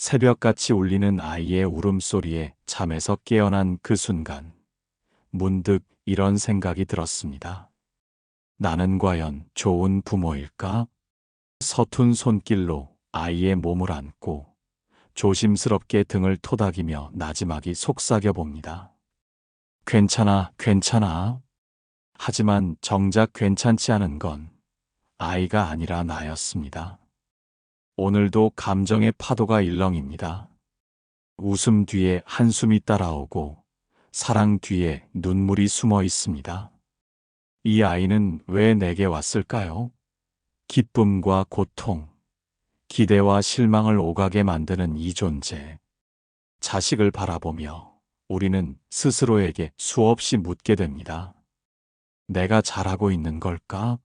새벽같이 울리는 아이의 울음소리에 잠에서 깨어난 그 순간, 문득 이런 생각이 들었습니다. 나는 과연 좋은 부모일까? 서툰 손길로 아이의 몸을 안고 조심스럽게 등을 토닥이며 나지막이 속삭여 봅니다. 괜찮아, 괜찮아. 하지만 정작 괜찮지 않은 건 아이가 아니라 나였습니다. 오늘도 감정의 파도가 일렁입니다. 웃음 뒤에 한숨이 따라오고 사랑 뒤에 눈물이 숨어 있습니다. 이 아이는 왜 내게 왔을까요? 기쁨과 고통, 기대와 실망을 오가게 만드는 이 존재. 자식을 바라보며 우리는 스스로에게 수없이 묻게 됩니다. 내가 잘하고 있는 걸까?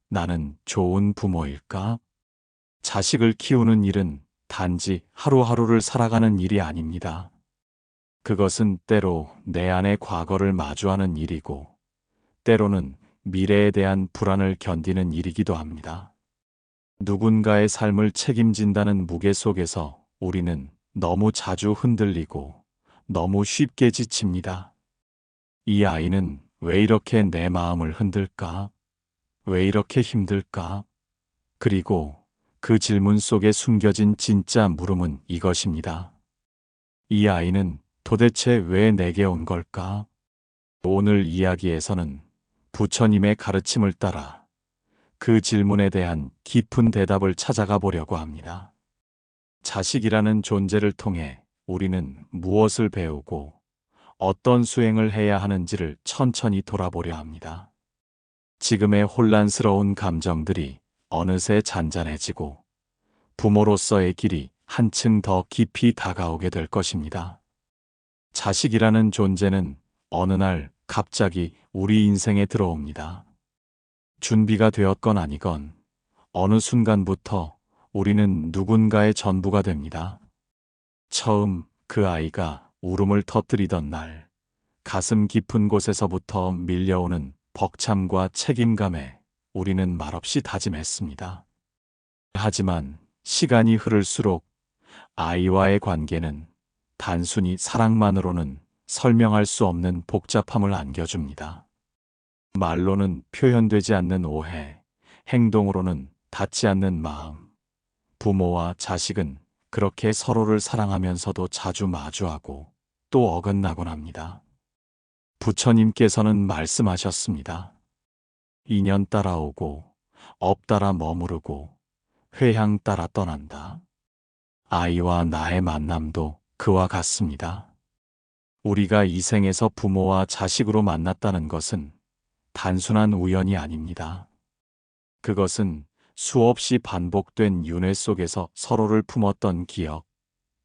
나는 좋은 부모일까? 자식을 키우는 일은 단지 하루하루를 살아가는 일이 아닙니다. 그것은 때로 내 안의 과거를 마주하는 일이고, 때로는 미래에 대한 불안을 견디는 일이기도 합니다. 누군가의 삶을 책임진다는 무게 속에서 우리는 너무 자주 흔들리고 너무 쉽게 지칩니다. 이 아이는 왜 이렇게 내 마음을 흔들까? 왜 이렇게 힘들까? 그리고 그 질문 속에 숨겨진 진짜 물음은 이것입니다. 이 아이는 도대체 왜 내게 온 걸까? 오늘 이야기에서는 부처님의 가르침을 따라 그 질문에 대한 깊은 대답을 찾아가 보려고 합니다. 자식이라는 존재를 통해 우리는 무엇을 배우고 어떤 수행을 해야 하는지를 천천히 돌아보려 합니다. 지금의 혼란스러운 감정들이 어느새 잔잔해지고 부모로서의 길이 한층 더 깊이 다가오게 될 것입니다. 자식이라는 존재는 어느 날 갑자기 우리 인생에 들어옵니다. 준비가 되었건 아니건 어느 순간부터 우리는 누군가의 전부가 됩니다. 처음 그 아이가 울음을 터뜨리던 날, 가슴 깊은 곳에서부터 밀려오는 벅참과 책임감에 우리는 말없이 다짐했습니다. 하지만 시간이 흐를수록 아이와의 관계는 단순히 사랑만으로는 설명할 수 없는 복잡함을 안겨줍니다. 말로는 표현되지 않는 오해, 행동으로는 닿지 않는 마음. 부모와 자식은 그렇게 서로를 사랑하면서도 자주 마주하고 또 어긋나곤 합니다. 부처님께서는 말씀하셨습니다. 인연 따라오고 업 따라 머무르고 회향 따라 떠난다. 아이와 나의 만남도 그와 같습니다. 우리가 이 생에서 부모와 자식으로 만났다는 것은 단순한 우연이 아닙니다. 그것은 수없이 반복된 윤회 속에서 서로를 품었던 기억,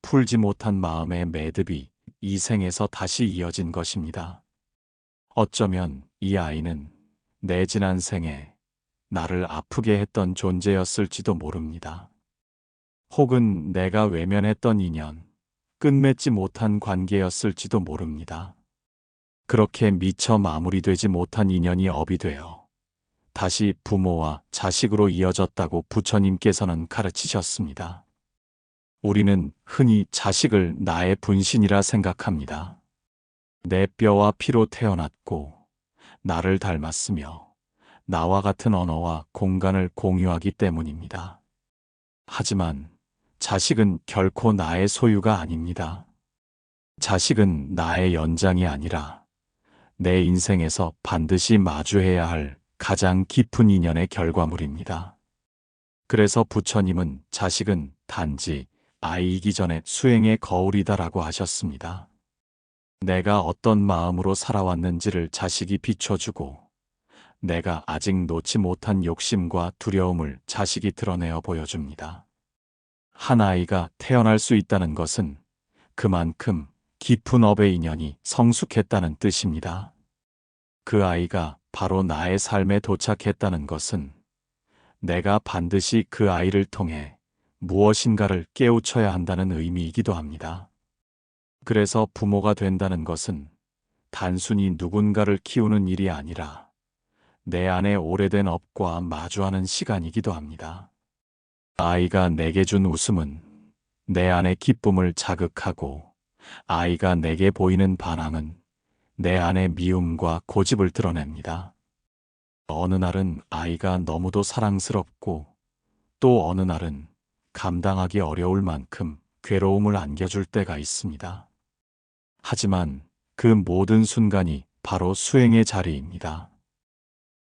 풀지 못한 마음의 매듭이 이 생에서 다시 이어진 것입니다. 어쩌면 이 아이는 내 지난 생에 나를 아프게 했던 존재였을지도 모릅니다. 혹은 내가 외면했던 인연, 끝맺지 못한 관계였을지도 모릅니다. 그렇게 미처 마무리되지 못한 인연이 업이 되어 다시 부모와 자식으로 이어졌다고 부처님께서는 가르치셨습니다. 우리는 흔히 자식을 나의 분신이라 생각합니다. 내 뼈와 피로 태어났고 나를 닮았으며 나와 같은 언어와 공간을 공유하기 때문입니다. 하지만 자식은 결코 나의 소유가 아닙니다. 자식은 나의 연장이 아니라 내 인생에서 반드시 마주해야 할 가장 깊은 인연의 결과물입니다. 그래서 부처님은 자식은 단지 아이이기 전에 수행의 거울이다라고 하셨습니다. 내가 어떤 마음으로 살아왔는지를 자식이 비춰주고 내가 아직 놓지 못한 욕심과 두려움을 자식이 드러내어 보여줍니다. 한 아이가 태어날 수 있다는 것은 그만큼 깊은 업의 인연이 성숙했다는 뜻입니다. 그 아이가 바로 나의 삶에 도착했다는 것은 내가 반드시 그 아이를 통해 무엇인가를 깨우쳐야 한다는 의미이기도 합니다. 그래서 부모가 된다는 것은 단순히 누군가를 키우는 일이 아니라 내 안의 오래된 업과 마주하는 시간이기도 합니다. 아이가 내게 준 웃음은 내 안의 기쁨을 자극하고 아이가 내게 보이는 반항은 내 안의 미움과 고집을 드러냅니다. 어느 날은 아이가 너무도 사랑스럽고 또 어느 날은 감당하기 어려울 만큼 괴로움을 안겨줄 때가 있습니다. 하지만 그 모든 순간이 바로 수행의 자리입니다.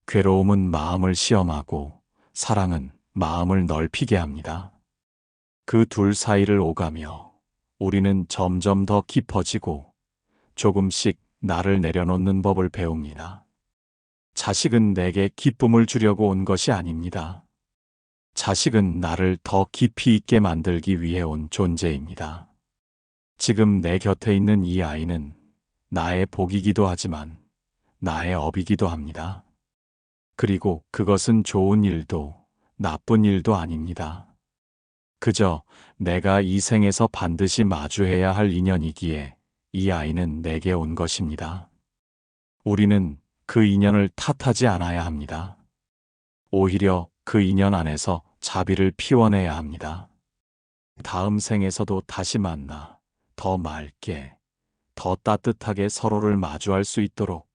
괴로움은 마음을 시험하고 사랑은 마음을 넓히게 합니다. 그 둘 사이를 오가며 우리는 점점 더 깊어지고 조금씩 나를 내려놓는 법을 배웁니다. 자식은 내게 기쁨을 주려고 온 것이 아닙니다. 자식은 나를 더 깊이 있게 만들기 위해 온 존재입니다. 지금 내 곁에 있는 이 아이는 나의 복이기도 하지만 나의 업이기도 합니다. 그리고 그것은 좋은 일도 나쁜 일도 아닙니다. 그저 내가 이 생에서 반드시 마주해야 할 인연이기에 이 아이는 내게 온 것입니다. 우리는 그 인연을 탓하지 않아야 합니다. 오히려 그 인연 안에서 자비를 피워내야 합니다. 다음 생에서도 다시 만나 더 맑게, 더 따뜻하게 서로를 마주할 수 있도록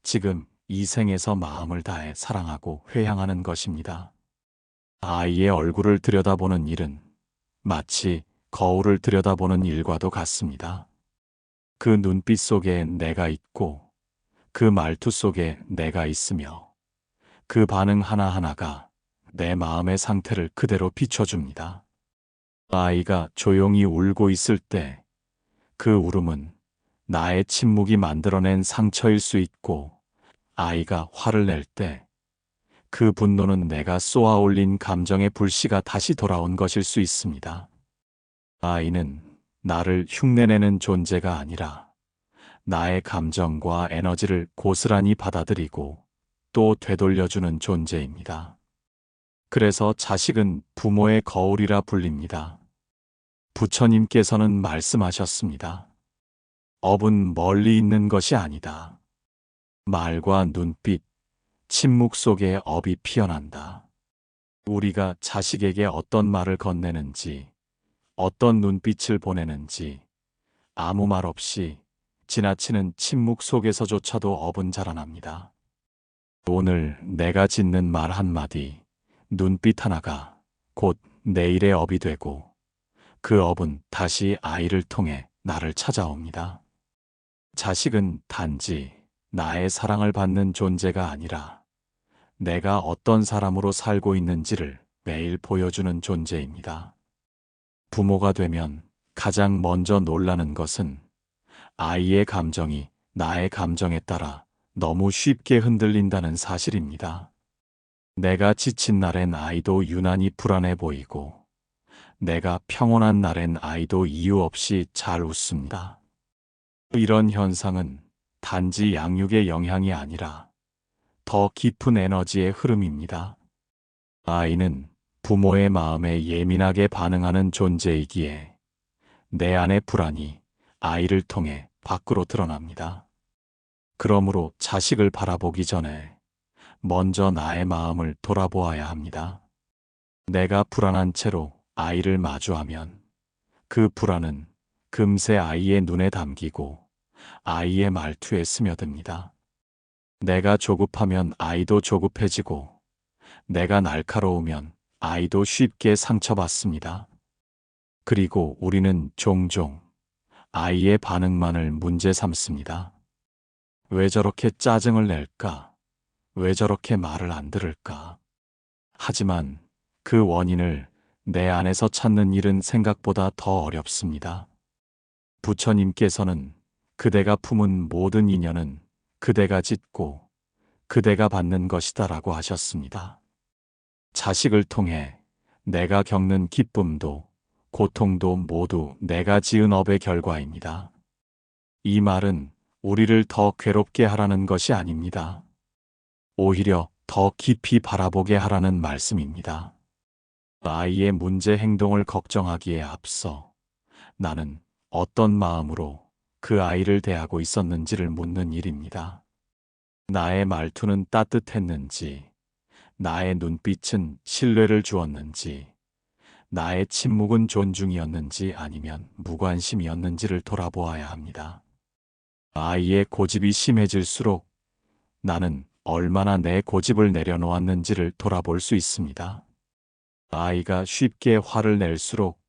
지금 이 생에서 마음을 다해 사랑하고 회향하는 것입니다. 아이의 얼굴을 들여다보는 일은 마치 거울을 들여다보는 일과도 같습니다. 그 눈빛 속에 내가 있고 그 말투 속에 내가 있으며 그 반응 하나하나가 내 마음의 상태를 그대로 비춰줍니다. 아이가 조용히 울고 있을 때 그 울음은 나의 침묵이 만들어낸 상처일 수 있고 아이가 화를 낼 때 그 분노는 내가 쏘아 올린 감정의 불씨가 다시 돌아온 것일 수 있습니다. 아이는 나를 흉내내는 존재가 아니라 나의 감정과 에너지를 고스란히 받아들이고 또 되돌려주는 존재입니다. 그래서 자식은 부모의 거울이라 불립니다. 부처님께서는 말씀하셨습니다. 업은 멀리 있는 것이 아니다. 말과 눈빛, 침묵 속에 업이 피어난다. 우리가 자식에게 어떤 말을 건네는지, 어떤 눈빛을 보내는지 아무 말 없이 지나치는 침묵 속에서조차도 업은 자라납니다. 오늘 내가 짓는 말 한마디, 눈빛 하나가 곧 내일의 업이 되고 그 업은 다시 아이를 통해 나를 찾아옵니다. 자식은 단지 나의 사랑을 받는 존재가 아니라 내가 어떤 사람으로 살고 있는지를 매일 보여주는 존재입니다. 부모가 되면 가장 먼저 놀라는 것은 아이의 감정이 나의 감정에 따라 너무 쉽게 흔들린다는 사실입니다. 내가 지친 날엔 아이도 유난히 불안해 보이고 내가 평온한 날엔 아이도 이유 없이 잘 웃습니다. 이런 현상은 단지 양육의 영향이 아니라 더 깊은 에너지의 흐름입니다. 아이는 부모의 마음에 예민하게 반응하는 존재이기에 내 안의 불안이 아이를 통해 밖으로 드러납니다. 그러므로 자식을 바라보기 전에 먼저 나의 마음을 돌아보아야 합니다. 내가 불안한 채로 아이를 마주하면 그 불안은 금세 아이의 눈에 담기고 아이의 말투에 스며듭니다. 내가 조급하면 아이도 조급해지고 내가 날카로우면 아이도 쉽게 상처받습니다. 그리고 우리는 종종 아이의 반응만을 문제 삼습니다. 왜 저렇게 짜증을 낼까? 왜 저렇게 말을 안 들을까? 하지만 그 원인을 내 안에서 찾는 일은 생각보다 더 어렵습니다. 부처님께서는 그대가 품은 모든 인연은 그대가 짓고 그대가 받는 것이다라고 하셨습니다. 자식을 통해 내가 겪는 기쁨도 고통도 모두 내가 지은 업의 결과입니다. 이 말은 우리를 더 괴롭게 하라는 것이 아닙니다. 오히려 더 깊이 바라보게 하라는 말씀입니다. 아이의 문제 행동을 걱정하기에 앞서 나는 어떤 마음으로 그 아이를 대하고 있었는지를 묻는 일입니다. 나의 말투는 따뜻했는지, 나의 눈빛은 신뢰를 주었는지, 나의 침묵은 존중이었는지 아니면 무관심이었는지를 돌아보아야 합니다. 아이의 고집이 심해질수록 나는 얼마나 내 고집을 내려놓았는지를 돌아볼 수 있습니다. 아이가 쉽게 화를 낼수록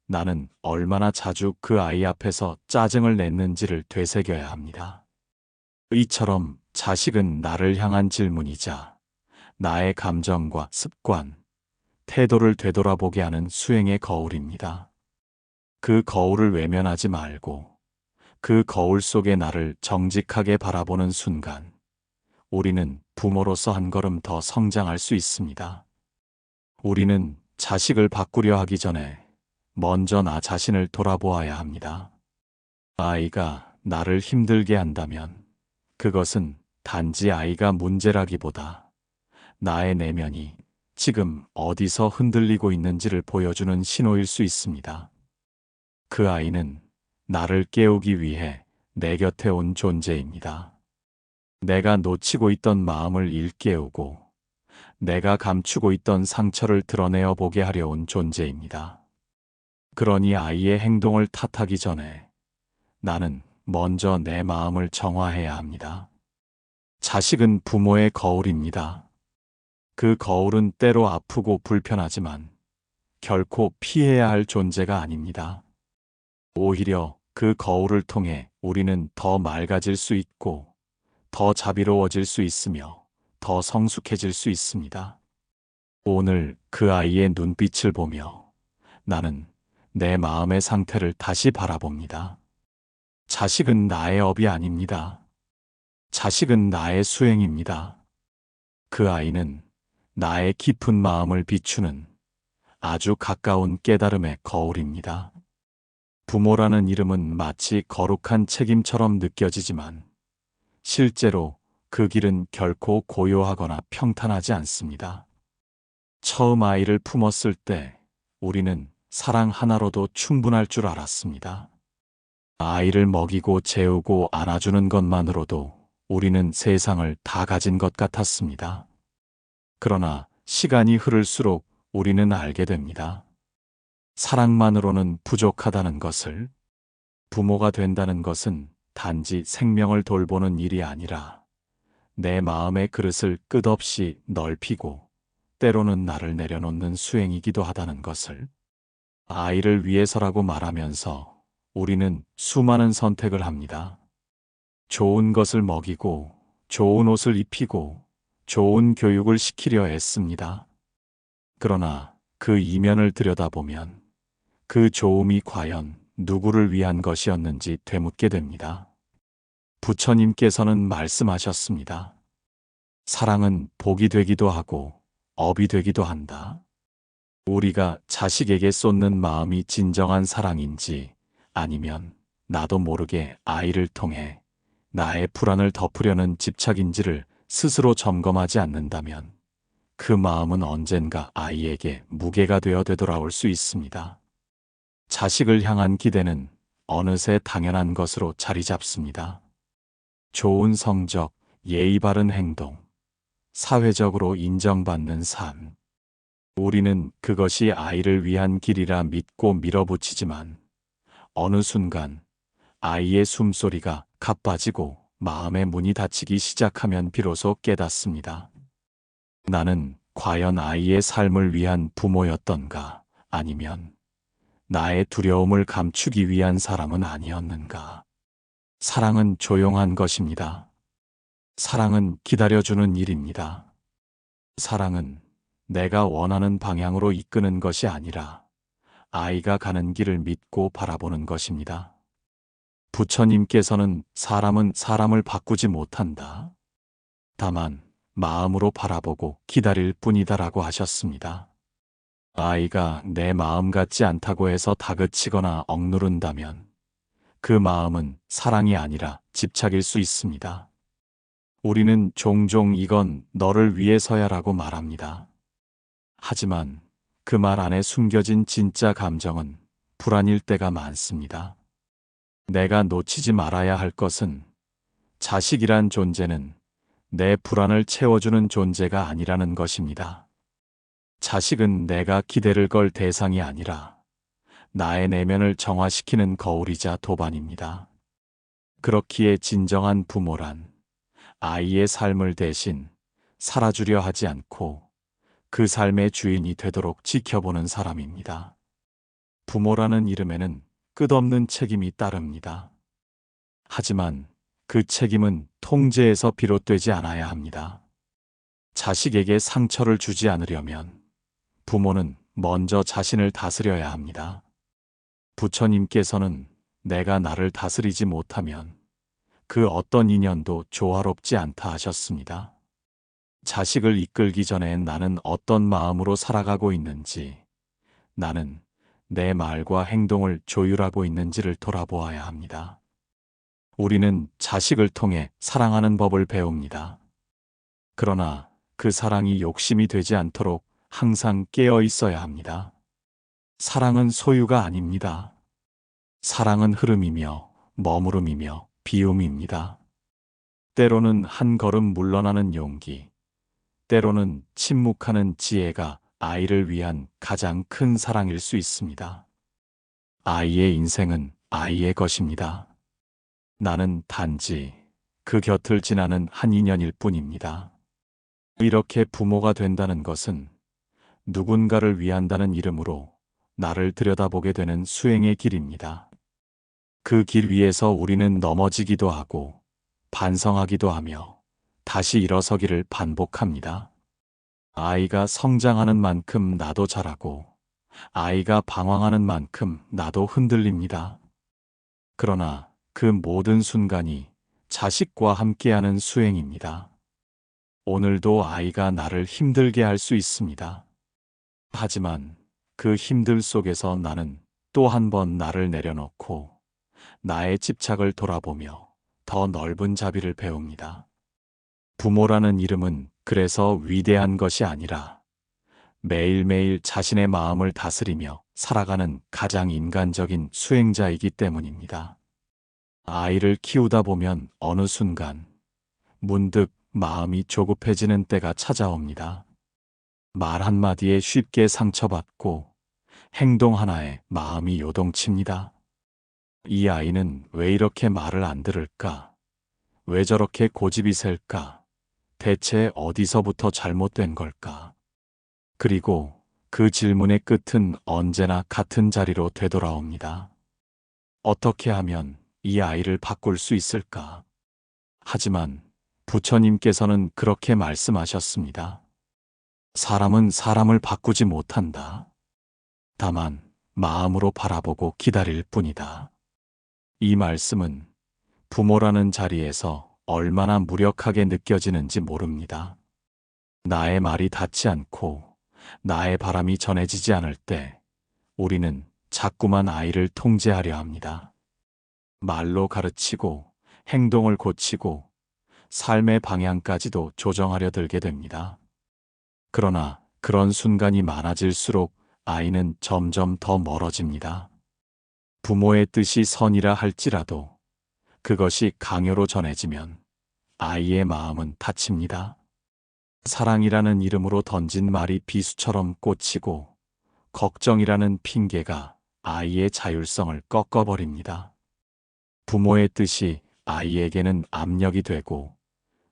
나는 얼마나 자주 그 아이 앞에서 짜증을 냈는지를 되새겨야 합니다. 이처럼 자식은 나를 향한 질문이자 나의 감정과 습관, 태도를 되돌아보게 하는 수행의 거울입니다. 그 거울을 외면하지 말고 그 거울 속에 나를 정직하게 바라보는 순간 우리는 부모로서 한 걸음 더 성장할 수 있습니다. 우리는 자식을 바꾸려 하기 전에 먼저 나 자신을 돌아보아야 합니다. 아이가 나를 힘들게 한다면 그것은 단지 아이가 문제라기보다 나의 내면이 지금 어디서 흔들리고 있는지를 보여주는 신호일 수 있습니다. 그 아이는 나를 깨우기 위해 내 곁에 온 존재입니다. 내가 놓치고 있던 마음을 일깨우고 내가 감추고 있던 상처를 드러내어 보게 하려 온 존재입니다. 그러니 아이의 행동을 탓하기 전에 나는 먼저 내 마음을 정화해야 합니다. 자식은 부모의 거울입니다. 그 거울은 때로 아프고 불편하지만 결코 피해야 할 존재가 아닙니다. 오히려 그 거울을 통해 우리는 더 맑아질 수 있고 더 자비로워질 수 있으며 더 성숙해질 수 있습니다. 오늘 그 아이의 눈빛을 보며 나는 내 마음의 상태를 다시 바라봅니다. 자식은 나의 업이 아닙니다. 자식은 나의 수행입니다. 그 아이는 나의 깊은 마음을 비추는 아주 가까운 깨달음의 거울입니다. 부모라는 이름은 마치 거룩한 책임처럼 느껴지지만 실제로 그 길은 결코 고요하거나 평탄하지 않습니다. 처음 아이를 품었을 때 우리는 사랑 하나로도 충분할 줄 알았습니다. 아이를 먹이고 재우고 안아주는 것만으로도 우리는 세상을 다 가진 것 같았습니다. 그러나 시간이 흐를수록 우리는 알게 됩니다. 사랑만으로는 부족하다는 것을. 부모가 된다는 것은 단지 생명을 돌보는 일이 아니라 내 마음의 그릇을 끝없이 넓히고 때로는 나를 내려놓는 수행이기도 하다는 것을. 아이를 위해서라고 말하면서 우리는 수많은 선택을 합니다. 좋은 것을 먹이고 좋은 옷을 입히고 좋은 교육을 시키려 애씁니다. 그러나 그 이면을 들여다보면 그 좋음이 과연 누구를 위한 것이었는지 되묻게 됩니다. 부처님께서는 말씀하셨습니다. 사랑은 복이 되기도 하고 업이 되기도 한다. 우리가 자식에게 쏟는 마음이 진정한 사랑인지 아니면 나도 모르게 아이를 통해 나의 불안을 덮으려는 집착인지를 스스로 점검하지 않는다면 그 마음은 언젠가 아이에게 무게가 되어 되돌아올 수 있습니다. 자식을 향한 기대는 어느새 당연한 것으로 자리 잡습니다. 좋은 성적, 예의 바른 행동, 사회적으로 인정받는 삶. 우리는 그것이 아이를 위한 길이라 믿고 밀어붙이지만 어느 순간 아이의 숨소리가 가빠지고 마음의 문이 닫히기 시작하면 비로소 깨닫습니다. 나는 과연 아이의 삶을 위한 부모였던가 아니면 나의 두려움을 감추기 위한 사람은 아니었는가. 사랑은 조용한 것입니다. 사랑은 기다려주는 일입니다. 사랑은 내가 원하는 방향으로 이끄는 것이 아니라 아이가 가는 길을 믿고 바라보는 것입니다. 부처님께서는 사람은 사람을 바꾸지 못한다. 다만 마음으로 바라보고 기다릴 뿐이다라고 하셨습니다. 아이가 내 마음 같지 않다고 해서 다그치거나 억누른다면 그 마음은 사랑이 아니라 집착일 수 있습니다. 우리는 종종 이건 너를 위해서야라고 말합니다. 하지만 그 말 안에 숨겨진 진짜 감정은 불안일 때가 많습니다. 내가 놓치지 말아야 할 것은 자식이란 존재는 내 불안을 채워주는 존재가 아니라는 것입니다. 자식은 내가 기대를 걸 대상이 아니라 나의 내면을 정화시키는 거울이자 도반입니다. 그렇기에 진정한 부모란 아이의 삶을 대신 살아주려 하지 않고 그 삶의 주인이 되도록 지켜보는 사람입니다. 부모라는 이름에는 끝없는 책임이 따릅니다. 하지만 그 책임은 통제에서 비롯되지 않아야 합니다. 자식에게 상처를 주지 않으려면 부모는 먼저 자신을 다스려야 합니다. 부처님께서는 내가 나를 다스리지 못하면 그 어떤 인연도 조화롭지 않다 하셨습니다. 자식을 이끌기 전에 나는 어떤 마음으로 살아가고 있는지, 나는 내 말과 행동을 조율하고 있는지를 돌아보아야 합니다. 우리는 자식을 통해 사랑하는 법을 배웁니다. 그러나 그 사랑이 욕심이 되지 않도록 항상 깨어 있어야 합니다. 사랑은 소유가 아닙니다. 사랑은 흐름이며 머무름이며 비움입니다. 때로는 한 걸음 물러나는 용기, 때로는 침묵하는 지혜가 아이를 위한 가장 큰 사랑일 수 있습니다. 아이의 인생은 아이의 것입니다. 나는 단지 그 곁을 지나는 한 인연일 뿐입니다. 이렇게 부모가 된다는 것은 누군가를 위한다는 이름으로 나를 들여다보게 되는 수행의 길입니다. 그 길 위에서 우리는 넘어지기도 하고 반성하기도 하며 다시 일어서기를 반복합니다. 아이가 성장하는 만큼 나도 자라고 아이가 방황하는 만큼 나도 흔들립니다. 그러나 그 모든 순간이 자식과 함께하는 수행입니다. 오늘도 아이가 나를 힘들게 할 수 있습니다. 하지만 그 힘들 속에서 나는 또 한 번 나를 내려놓고 나의 집착을 돌아보며 더 넓은 자비를 배웁니다. 부모라는 이름은 그래서 위대한 것이 아니라 매일매일 자신의 마음을 다스리며 살아가는 가장 인간적인 수행자이기 때문입니다. 아이를 키우다 보면 어느 순간 문득 마음이 조급해지는 때가 찾아옵니다. 말 한마디에 쉽게 상처받고 행동 하나에 마음이 요동칩니다. 이 아이는 왜 이렇게 말을 안 들을까? 왜 저렇게 고집이 셀까? 대체 어디서부터 잘못된 걸까? 그리고 그 질문의 끝은 언제나 같은 자리로 되돌아옵니다. 어떻게 하면 이 아이를 바꿀 수 있을까? 하지만 부처님께서는 그렇게 말씀하셨습니다. 사람은 사람을 바꾸지 못한다. 다만 마음으로 바라보고 기다릴 뿐이다. 이 말씀은 부모라는 자리에서 얼마나 무력하게 느껴지는지 모릅니다. 나의 말이 닿지 않고 나의 바람이 전해지지 않을 때 우리는 자꾸만 아이를 통제하려 합니다. 말로 가르치고 행동을 고치고 삶의 방향까지도 조정하려 들게 됩니다. 그러나 그런 순간이 많아질수록 아이는 점점 더 멀어집니다. 부모의 뜻이 선이라 할지라도 그것이 강요로 전해지면 아이의 마음은 다칩니다. 사랑이라는 이름으로 던진 말이 비수처럼 꽂히고 걱정이라는 핑계가 아이의 자율성을 꺾어버립니다. 부모의 뜻이 아이에게는 압력이 되고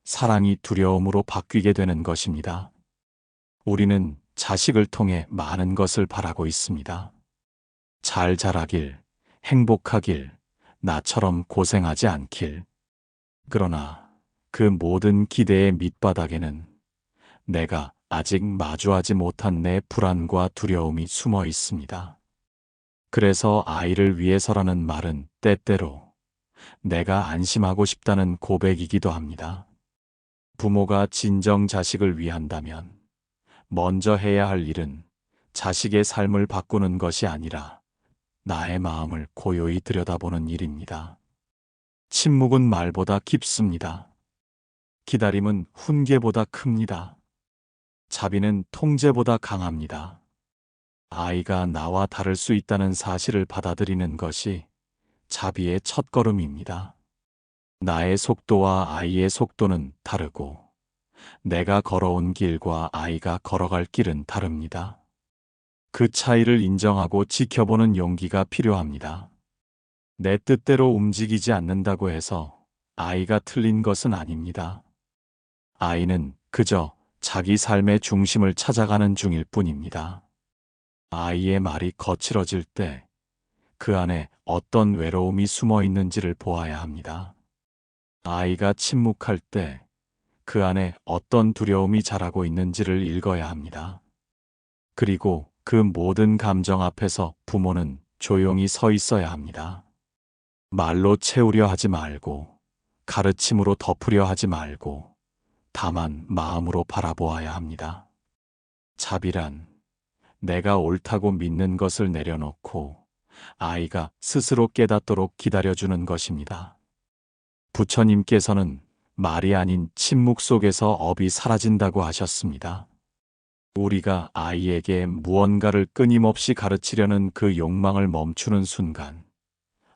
사랑이 두려움으로 바뀌게 되는 것입니다. 우리는 자식을 통해 많은 것을 바라고 있습니다. 잘 자라길, 행복하길, 나처럼 고생하지 않길. 그러나 그 모든 기대의 밑바닥에는 내가 아직 마주하지 못한 내 불안과 두려움이 숨어 있습니다. 그래서 아이를 위해서라는 말은 때때로 내가 안심하고 싶다는 고백이기도 합니다. 부모가 진정 자식을 위한다면 먼저 해야 할 일은 자식의 삶을 바꾸는 것이 아니라 나의 마음을 고요히 들여다보는 일입니다. 침묵은 말보다 깊습니다. 기다림은 훈계보다 큽니다. 자비는 통제보다 강합니다. 아이가 나와 다를 수 있다는 사실을 받아들이는 것이 자비의 첫걸음입니다. 나의 속도와 아이의 속도는 다르고 내가 걸어온 길과 아이가 걸어갈 길은 다릅니다. 그 차이를 인정하고 지켜보는 용기가 필요합니다. 내 뜻대로 움직이지 않는다고 해서 아이가 틀린 것은 아닙니다. 아이는 그저 자기 삶의 중심을 찾아가는 중일 뿐입니다. 아이의 말이 거칠어질 때 그 안에 어떤 외로움이 숨어 있는지를 보아야 합니다. 아이가 침묵할 때 그 안에 어떤 두려움이 자라고 있는지를 읽어야 합니다. 그리고 그 모든 감정 앞에서 부모는 조용히 서 있어야 합니다. 말로 채우려 하지 말고, 가르침으로 덮으려 하지 말고, 다만 마음으로 바라보아야 합니다. 자비란 내가 옳다고 믿는 것을 내려놓고 아이가 스스로 깨닫도록 기다려주는 것입니다. 부처님께서는 말이 아닌 침묵 속에서 업이 사라진다고 하셨습니다. 우리가 아이에게 무언가를 끊임없이 가르치려는 그 욕망을 멈추는 순간,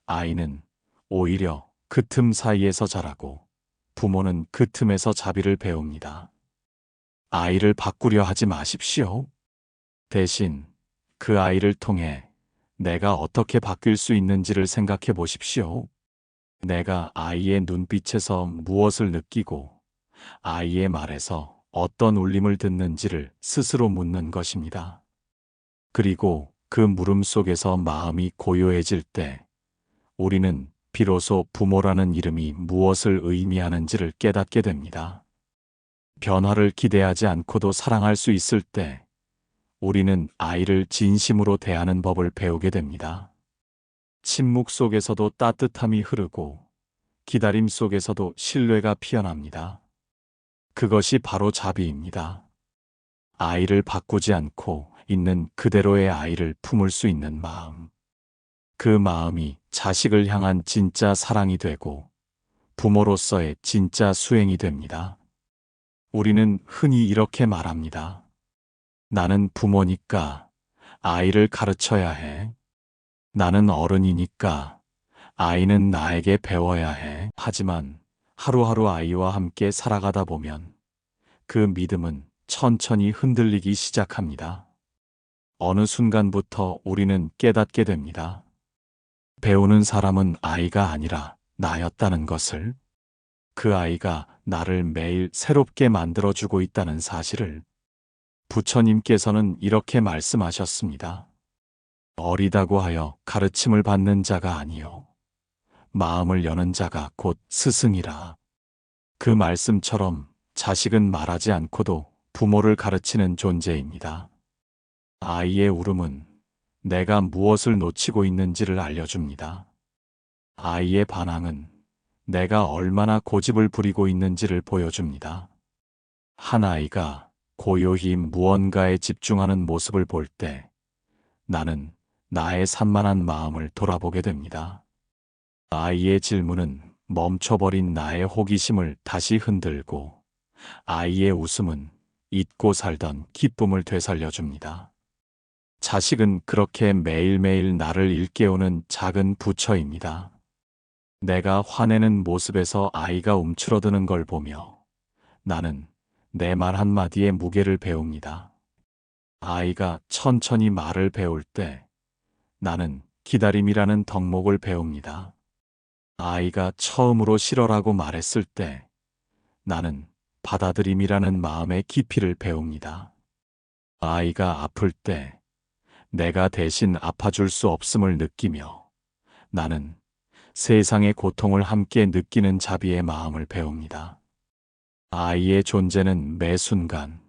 아이는 오히려 그 틈 사이에서 자라고 부모는 그 틈에서 자비를 배웁니다. 아이를 바꾸려 하지 마십시오. 대신 그 아이를 통해 내가 어떻게 바뀔 수 있는지를 생각해 보십시오. 내가 아이의 눈빛에서 무엇을 느끼고 아이의 말에서 어떤 울림을 듣는지를 스스로 묻는 것입니다. 그리고 그 물음 속에서 마음이 고요해질 때 우리는 비로소 부모라는 이름이 무엇을 의미하는지를 깨닫게 됩니다. 변화를 기대하지 않고도 사랑할 수 있을 때 우리는 아이를 진심으로 대하는 법을 배우게 됩니다. 침묵 속에서도 따뜻함이 흐르고 기다림 속에서도 신뢰가 피어납니다. 그것이 바로 자비입니다. 아이를 바꾸지 않고 있는 그대로의 아이를 품을 수 있는 마음. 그 마음이 자식을 향한 진짜 사랑이 되고 부모로서의 진짜 수행이 됩니다. 우리는 흔히 이렇게 말합니다. 나는 부모니까 아이를 가르쳐야 해. 나는 어른이니까 아이는 나에게 배워야 해. 하지만 하루하루 아이와 함께 살아가다 보면 그 믿음은 천천히 흔들리기 시작합니다. 어느 순간부터 우리는 깨닫게 됩니다. 배우는 사람은 아이가 아니라 나였다는 것을, 그 아이가 나를 매일 새롭게 만들어주고 있다는 사실을. 부처님께서는 이렇게 말씀하셨습니다. 어리다고 하여 가르침을 받는 자가 아니요 마음을 여는 자가 곧 스승이라. 그 말씀처럼 자식은 말하지 않고도 부모를 가르치는 존재입니다. 아이의 울음은 내가 무엇을 놓치고 있는지를 알려줍니다. 아이의 반항은 내가 얼마나 고집을 부리고 있는지를 보여줍니다. 한 아이가 고요히 무언가에 집중하는 모습을 볼 때 나는 나의 산만한 마음을 돌아보게 됩니다. 아이의 질문은 멈춰버린 나의 호기심을 다시 흔들고 아이의 웃음은 잊고 살던 기쁨을 되살려줍니다. 자식은 그렇게 매일매일 나를 일깨우는 작은 부처입니다. 내가 화내는 모습에서 아이가 움츠러드는 걸 보며 나는 내 말 한마디의 무게를 배웁니다. 아이가 천천히 말을 배울 때 나는 기다림이라는 덕목을 배웁니다. 아이가 처음으로 싫어라고 말했을 때 나는 받아들임이라는 마음의 깊이를 배웁니다. 아이가 아플 때 내가 대신 아파줄 수 없음을 느끼며 나는 세상의 고통을 함께 느끼는 자비의 마음을 배웁니다. 아이의 존재는 매 순간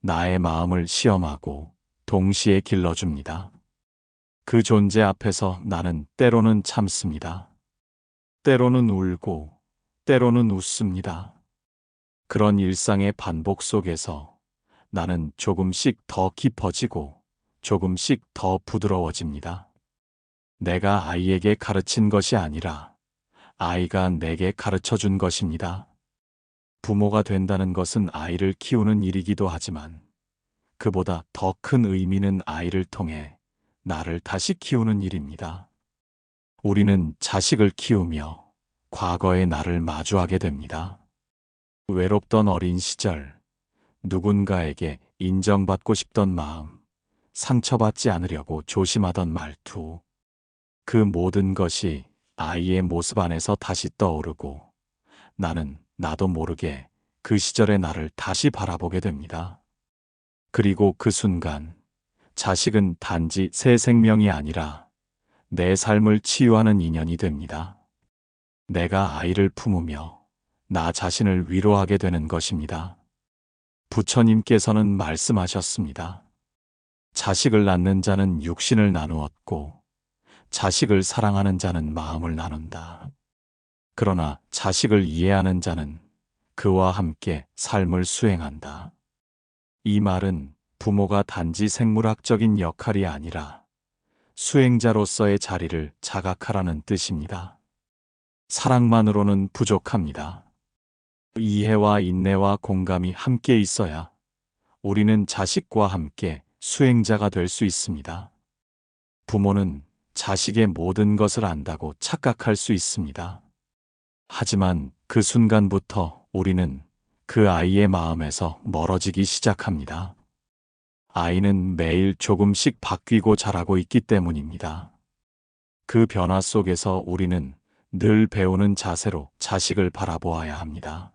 나의 마음을 시험하고 동시에 길러줍니다. 그 존재 앞에서 나는 때로는 참습니다. 때로는 울고 때로는 웃습니다. 그런 일상의 반복 속에서 나는 조금씩 더 깊어지고 조금씩 더 부드러워집니다. 내가 아이에게 가르친 것이 아니라 아이가 내게 가르쳐 준 것입니다. 부모가 된다는 것은 아이를 키우는 일이기도 하지만 그보다 더 큰 의미는 아이를 통해 나를 다시 키우는 일입니다. 우리는 자식을 키우며 과거의 나를 마주하게 됩니다. 외롭던 어린 시절, 누군가에게 인정받고 싶던 마음, 상처받지 않으려고 조심하던 말투, 그 모든 것이 아이의 모습 안에서 다시 떠오르고 나는 나도 모르게 그 시절의 나를 다시 바라보게 됩니다. 그리고 그 순간 자식은 단지 새 생명이 아니라 내 삶을 치유하는 인연이 됩니다. 내가 아이를 품으며 나 자신을 위로하게 되는 것입니다. 부처님께서는 말씀하셨습니다. 자식을 낳는 자는 육신을 나누었고 자식을 사랑하는 자는 마음을 나눈다. 그러나 자식을 이해하는 자는 그와 함께 삶을 수행한다. 이 말은 부모가 단지 생물학적인 역할이 아니라 수행자로서의 자리를 자각하라는 뜻입니다. 사랑만으로는 부족합니다. 이해와 인내와 공감이 함께 있어야 우리는 자식과 함께 수행자가 될 수 있습니다. 부모는 자식의 모든 것을 안다고 착각할 수 있습니다. 하지만 그 순간부터 우리는 그 아이의 마음에서 멀어지기 시작합니다. 아이는 매일 조금씩 바뀌고 자라고 있기 때문입니다. 그 변화 속에서 우리는 늘 배우는 자세로 자식을 바라보아야 합니다.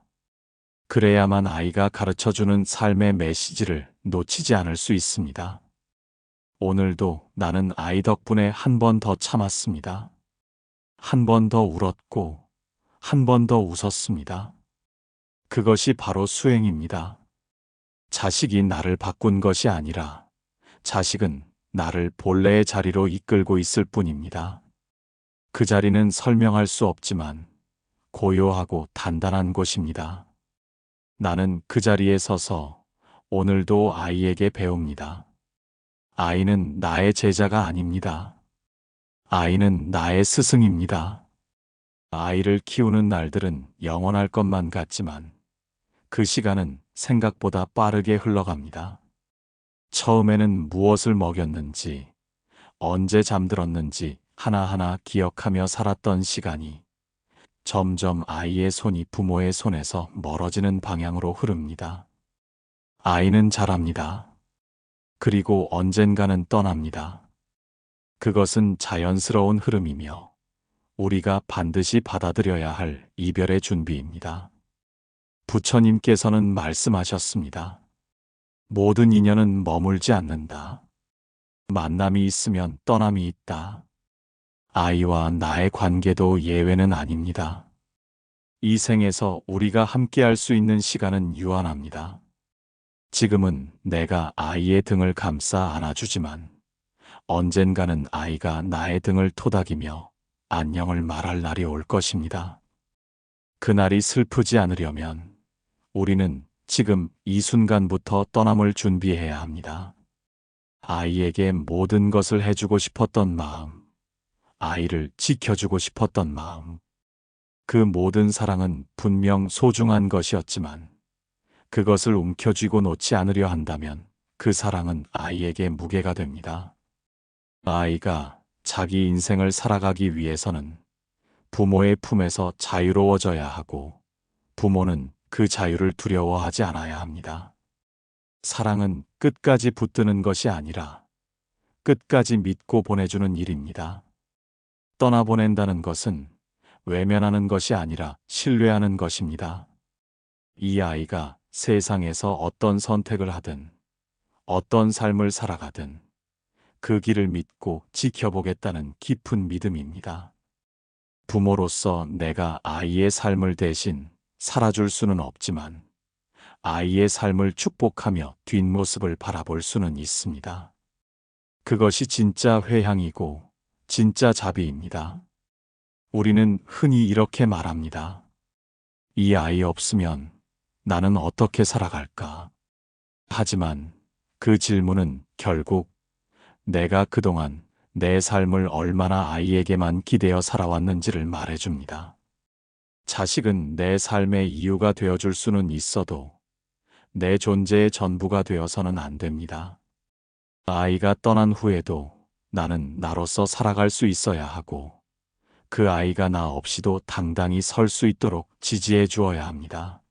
그래야만 아이가 가르쳐주는 삶의 메시지를 놓치지 않을 수 있습니다. 오늘도 나는 아이 덕분에 한 번 더 참았습니다. 한 번 더 울었고, 한 번 더 웃었습니다. 그것이 바로 수행입니다. 자식이 나를 바꾼 것이 아니라 자식은 나를 본래의 자리로 이끌고 있을 뿐입니다. 그 자리는 설명할 수 없지만 고요하고 단단한 곳입니다. 나는 그 자리에 서서 오늘도 아이에게 배웁니다. 아이는 나의 제자가 아닙니다. 아이는 나의 스승입니다. 아이를 키우는 날들은 영원할 것만 같지만 그 시간은 생각보다 빠르게 흘러갑니다. 처음에는 무엇을 먹였는지, 언제 잠들었는지 하나하나 기억하며 살았던 시간이 점점 아이의 손이 부모의 손에서 멀어지는 방향으로 흐릅니다. 아이는 자랍니다. 그리고 언젠가는 떠납니다. 그것은 자연스러운 흐름이며 우리가 반드시 받아들여야 할 이별의 준비입니다. 부처님께서는 말씀하셨습니다. 모든 인연은 머물지 않는다. 만남이 있으면 떠남이 있다. 아이와 나의 관계도 예외는 아닙니다. 이 생에서 우리가 함께할 수 있는 시간은 유한합니다. 지금은 내가 아이의 등을 감싸 안아주지만 언젠가는 아이가 나의 등을 토닥이며 안녕을 말할 날이 올 것입니다. 그날이 슬프지 않으려면 우리는 지금 이 순간부터 떠남을 준비해야 합니다. 아이에게 모든 것을 해주고 싶었던 마음, 아이를 지켜주고 싶었던 마음, 그 모든 사랑은 분명 소중한 것이었지만 그것을 움켜쥐고 놓지 않으려 한다면 그 사랑은 아이에게 무게가 됩니다. 아이가 자기 인생을 살아가기 위해서는 부모의 품에서 자유로워져야 하고 부모는 그 자유를 두려워하지 않아야 합니다. 사랑은 끝까지 붙드는 것이 아니라 끝까지 믿고 보내주는 일입니다. 떠나보낸다는 것은 외면하는 것이 아니라 신뢰하는 것입니다. 이 아이가 세상에서 어떤 선택을 하든 어떤 삶을 살아가든 그 길을 믿고 지켜보겠다는 깊은 믿음입니다. 부모로서 내가 아이의 삶을 대신 살아줄 수는 없지만 아이의 삶을 축복하며 뒷모습을 바라볼 수는 있습니다. 그것이 진짜 회향이고 진짜 자비입니다. 우리는 흔히 이렇게 말합니다. 이 아이 없으면 나는 어떻게 살아갈까? 하지만 그 질문은 결국 내가 그동안 내 삶을 얼마나 아이에게만 기대어 살아왔는지를 말해줍니다. 자식은 내 삶의 이유가 되어줄 수는 있어도 내 존재의 전부가 되어서는 안 됩니다. 아이가 떠난 후에도 나는 나로서 살아갈 수 있어야 하고 그 아이가 나 없이도 당당히 설 수 있도록 지지해 주어야 합니다.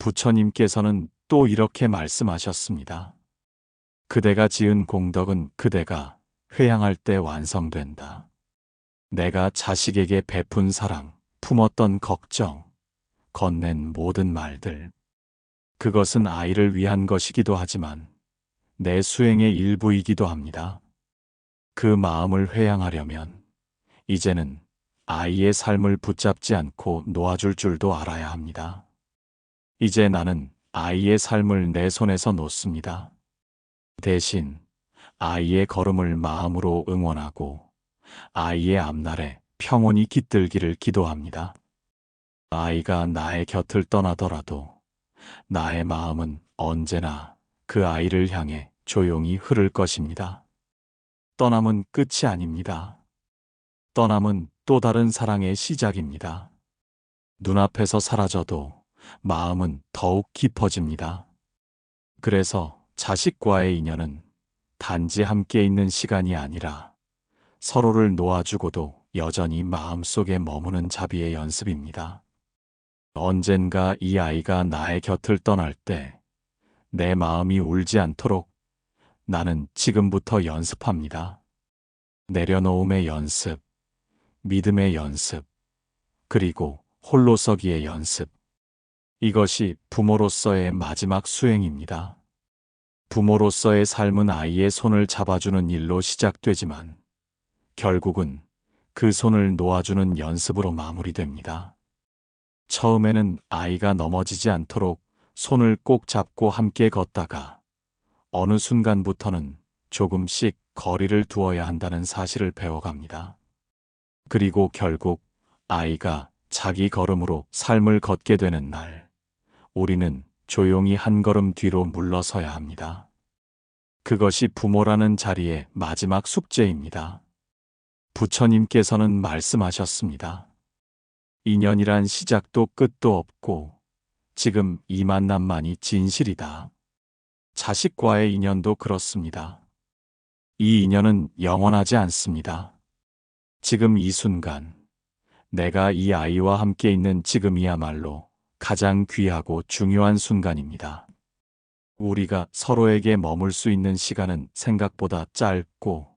부처님께서는 또 이렇게 말씀하셨습니다. 그대가 지은 공덕은 그대가 회양할 때 완성된다. 내가 자식에게 베푼 사랑, 품었던 걱정, 건넨 모든 말들. 그것은 아이를 위한 것이기도 하지만 내 수행의 일부이기도 합니다. 그 마음을 회양하려면 이제는 아이의 삶을 붙잡지 않고 놓아줄 줄도 알아야 합니다. 이제 나는 아이의 삶을 내 손에서 놓습니다. 대신 아이의 걸음을 마음으로 응원하고 아이의 앞날에 평온이 깃들기를 기도합니다. 아이가 나의 곁을 떠나더라도 나의 마음은 언제나 그 아이를 향해 조용히 흐를 것입니다. 떠남은 끝이 아닙니다. 떠남은 또 다른 사랑의 시작입니다. 눈앞에서 사라져도 마음은 더욱 깊어집니다. 그래서 자식과의 인연은 단지 함께 있는 시간이 아니라 서로를 놓아주고도 여전히 마음속에 머무는 자비의 연습입니다. 언젠가 이 아이가 나의 곁을 떠날 때 내 마음이 울지 않도록 나는 지금부터 연습합니다. 내려놓음의 연습, 믿음의 연습, 그리고 홀로서기의 연습. 이것이 부모로서의 마지막 수행입니다. 부모로서의 삶은 아이의 손을 잡아주는 일로 시작되지만 결국은 그 손을 놓아주는 연습으로 마무리됩니다. 처음에는 아이가 넘어지지 않도록 손을 꼭 잡고 함께 걷다가 어느 순간부터는 조금씩 거리를 두어야 한다는 사실을 배워갑니다. 그리고 결국 아이가 자기 걸음으로 삶을 걷게 되는 날, 우리는 조용히 한 걸음 뒤로 물러서야 합니다. 그것이 부모라는 자리의 마지막 숙제입니다. 부처님께서는 말씀하셨습니다. 인연이란 시작도 끝도 없고 지금 이 만남만이 진실이다. 자식과의 인연도 그렇습니다. 이 인연은 영원하지 않습니다. 지금 이 순간, 내가 이 아이와 함께 있는 지금이야말로 가장 귀하고 중요한 순간입니다. 우리가 서로에게 머물 수 있는 시간은 생각보다 짧고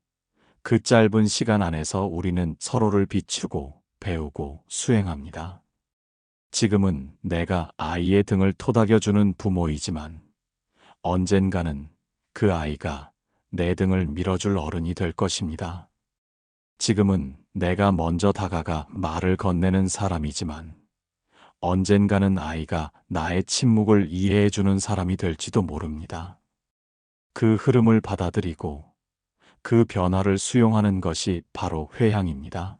그 짧은 시간 안에서 우리는 서로를 비추고 배우고 수행합니다. 지금은 내가 아이의 등을 토닥여주는 부모이지만 언젠가는 그 아이가 내 등을 밀어줄 어른이 될 것입니다. 지금은 내가 먼저 다가가 말을 건네는 사람이지만 언젠가는 아이가 나의 침묵을 이해해주는 사람이 될지도 모릅니다. 그 흐름을 받아들이고 그 변화를 수용하는 것이 바로 회향입니다.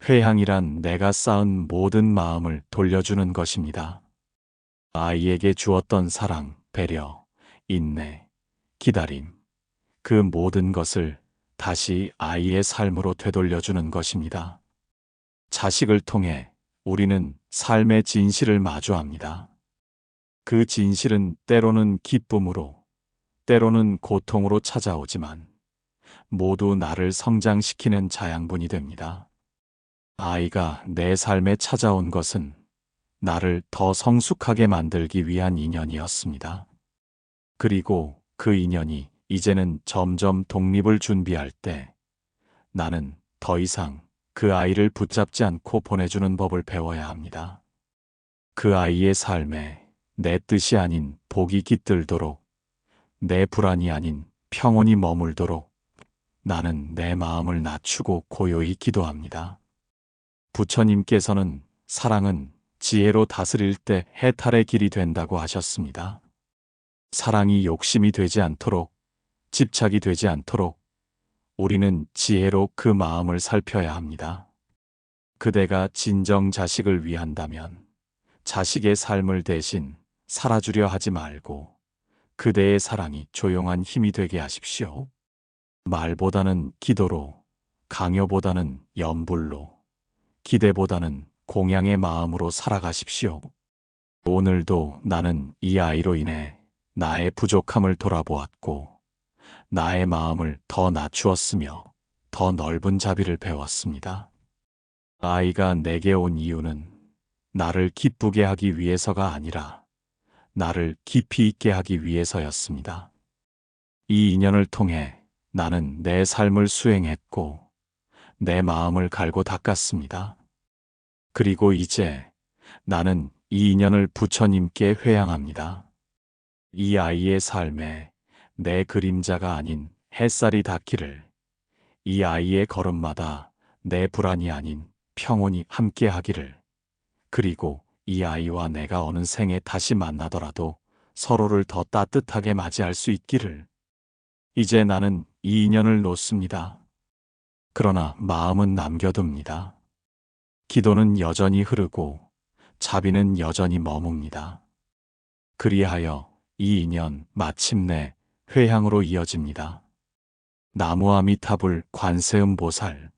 회향이란 내가 쌓은 모든 마음을 돌려주는 것입니다. 아이에게 주었던 사랑, 배려, 인내, 기다림, 그 모든 것을 다시 아이의 삶으로 되돌려주는 것입니다. 자식을 통해 우리는 삶의 진실을 마주합니다. 그 진실은 때로는 기쁨으로, 때로는 고통으로 찾아오지만 모두 나를 성장시키는 자양분이 됩니다. 아이가 내 삶에 찾아온 것은 나를 더 성숙하게 만들기 위한 인연이었습니다. 그리고 그 인연이 이제는 점점 독립을 준비할 때 나는 더 이상 그 아이를 붙잡지 않고 보내주는 법을 배워야 합니다. 그 아이의 삶에 내 뜻이 아닌 복이 깃들도록, 내 불안이 아닌 평온이 머물도록 나는 내 마음을 낮추고 고요히 기도합니다. 부처님께서는 사랑은 지혜로 다스릴 때 해탈의 길이 된다고 하셨습니다. 사랑이 욕심이 되지 않도록, 집착이 되지 않도록 우리는 지혜로 그 마음을 살펴야 합니다. 그대가 진정 자식을 위한다면 자식의 삶을 대신 살아주려 하지 말고 그대의 사랑이 조용한 힘이 되게 하십시오. 말보다는 기도로, 강요보다는 염불로, 기대보다는 공양의 마음으로 살아가십시오. 오늘도 나는 이 아이로 인해 나의 부족함을 돌아보았고 나의 마음을 더 낮추었으며 더 넓은 자비를 배웠습니다. 아이가 내게 온 이유는 나를 기쁘게 하기 위해서가 아니라 나를 깊이 있게 하기 위해서였습니다. 이 인연을 통해 나는 내 삶을 수행했고 내 마음을 갈고 닦았습니다. 그리고 이제 나는 이 인연을 부처님께 회양합니다. 이 아이의 삶에 내 그림자가 아닌 햇살이 닿기를, 이 아이의 걸음마다 내 불안이 아닌 평온이 함께하기를, 그리고 이 아이와 내가 어느 생에 다시 만나더라도 서로를 더 따뜻하게 맞이할 수 있기를. 이제 나는 이 인연을 놓습니다. 그러나 마음은 남겨둡니다. 기도는 여전히 흐르고 자비는 여전히 머뭅니다. 그리하여 이 인연 마침내 회향으로 이어집니다. 나무아미타불 관세음보살